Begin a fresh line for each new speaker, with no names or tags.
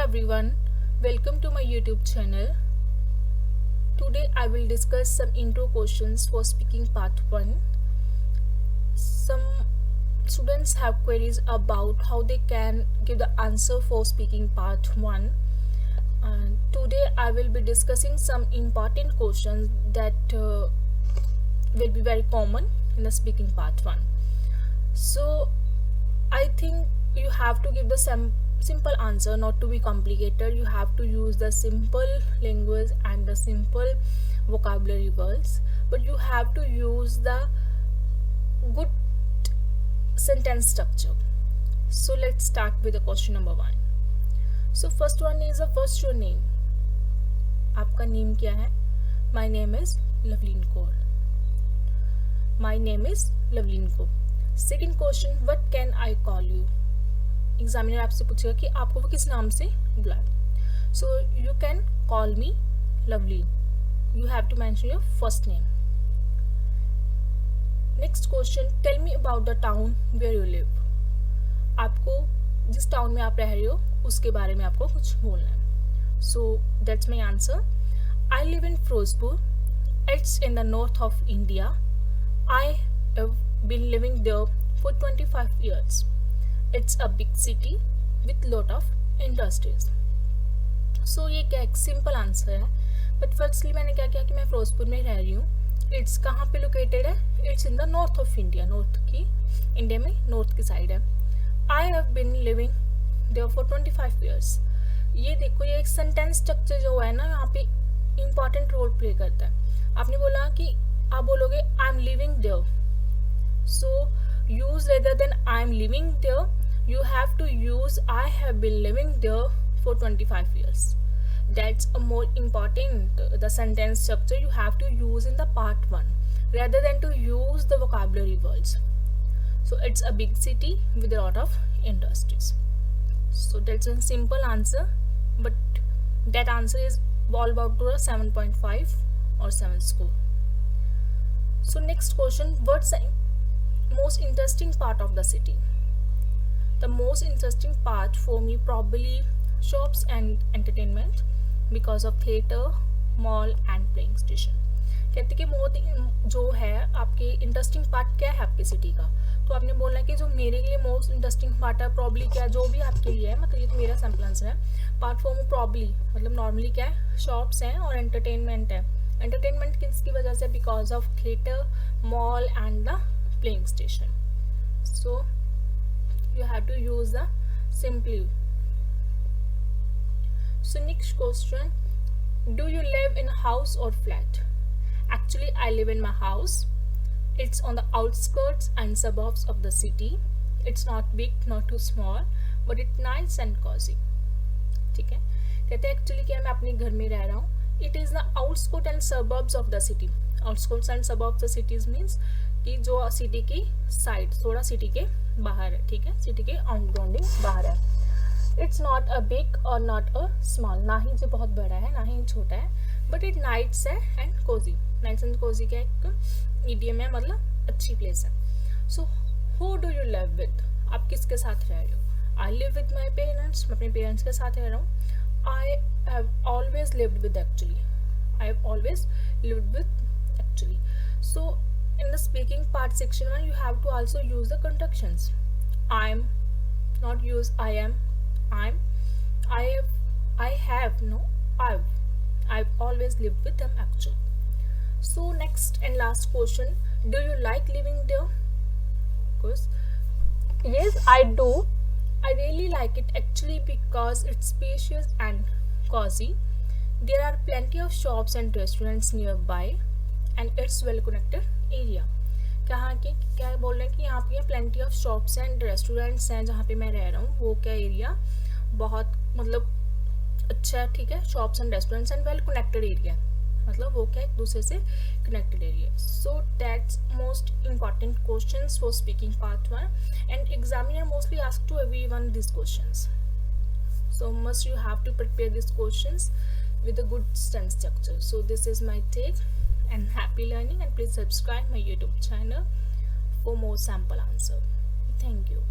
everyone, welcome to my YouTube channel. Today I will discuss some intro questions for speaking part 1. Some students have queries about how they can give the answer for speaking part 1. And today I will be discussing some important questions that will be very common in the speaking part 1. So I think you have to give the simple answer, not to be complicated. You have to use the simple language and the simple vocabulary words, but you have to use the good sentence structure. So let's start with the question number 1. So first one is what's your name? आपका name क्या है? My name is Loveleen Kaur. My name is Loveleen Kaur. Second question, what can I call you? Examiner आपसे पूछेगा कि आपको वो किस नाम से बुलाए. So you can call me Lovleen. You have to mention your first name. Next question, tell me about the town where you live. आपको जिस टाउन में आप रह रहे हो उसके बारे में आपको कुछ बोलना है. So that's my answer. I live in Firozpur. It's in the north of India. I have been living there for 25 years. It's a big city with lot of industries. So ये क्या एक सिंपल आंसर है, but firstly मैंने क्या किया कि मैं फिरोजपुर में रह रही हूँ. इट्स कहाँ पे लोकेटेड है? It's in the north of India. North की इंडिया में नॉर्थ की साइड है. I have been living there for 25 years. ये देखो, ये एक सेंटेंस स्ट्रक्चर जो है ना, यहाँ पे इम्पॉर्टेंट रोल प्ले करता है. आपने बोला कि आप बोलोगे I am living there. So use rather than I am living there, you have to use I have been living there for 25 years. That's a more important the sentence structure you have to use in the part 1 rather than to use the vocabulary words. So it's a big city with a lot of industries. So that's a simple answer, but that answer is all about to a 7.5 or 7 score. So next question, what's the most interesting part of the city? The most interesting part for me probably shops and entertainment because of theater, mall and playing station. कहते कि बहुत जो है आपके interesting part क्या है आपकी city का, तो आपने बोलना कि जो मेरे लिए मोस्ट इंटरेस्टिंग पार्ट है प्रॉब्ली क्या जो भी आपके लिए है, मतलब ये तो मेरा सैम्पल आंसर है. पार्ट 4 में प्रॉब्ली मतलब नॉर्मली क्या है, शॉप्स हैं और एंटरटेनमेंट है. एंटरटेनमेंट किसकी वजह से? Because of theatre, mall and the playing station. So you have to use the simply. So next question, do you live in a house or flat? Actually I live in my house. It's on the outskirts and suburbs of the city. It's not big, not too small, but it's nice and cozy. ठीक है, कहते हैं actually क्या मैं अपने घर में रह रहा हूँ. It is the outskirts and suburbs of the city. Outskirts and suburbs of the cities means कि जो सिटी की साइड थोड़ा सिटी के बाहर है. ठीक है, सिटी के आउटग्राउंडिंग बाहर है. इट्स नॉट अ बिग और नॉट अ स्मॉल, ना ही जो बहुत बड़ा है ना ही छोटा है, बट इट नाइट्स है and cozy. Nice and cozy का एक ईडियम है, मतलब अच्छी प्लेस है. So who do you live with? आप किसके साथ रह रहे हो? I live with my parents. मैं अपने पेरेंट्स के साथ रह रहा हूँ. I have always lived with actually. I have always lived with actually. So in the speaking part section 1 you have to also use the contractions. I'm, not use I am. I'm, I have, no I've always lived with them actually. So next and last question, do you like living there? Of course yes, I do. I really like it actually because it's spacious and cozy. There are plenty of shops and restaurants nearby and it's well connected area. कहाँ के क्या बोल रहे हैं कि यहाँ पे plenty of shops and restaurants हैं जहाँ पे मैं रह रहा हूँ. वो क्या एरिया बहुत मतलब अच्छा है. ठीक है, shops and restaurants and well connected area, मतलब वो क्या एक दूसरे से connected area. So that's most important questions for speaking part 1 and examiner mostly ask to everyone this questions. So must you have to prepare these questions with a good sentence structure. So this is my take and happy learning, and please subscribe my YouTube channel for more sample answer. Thank you.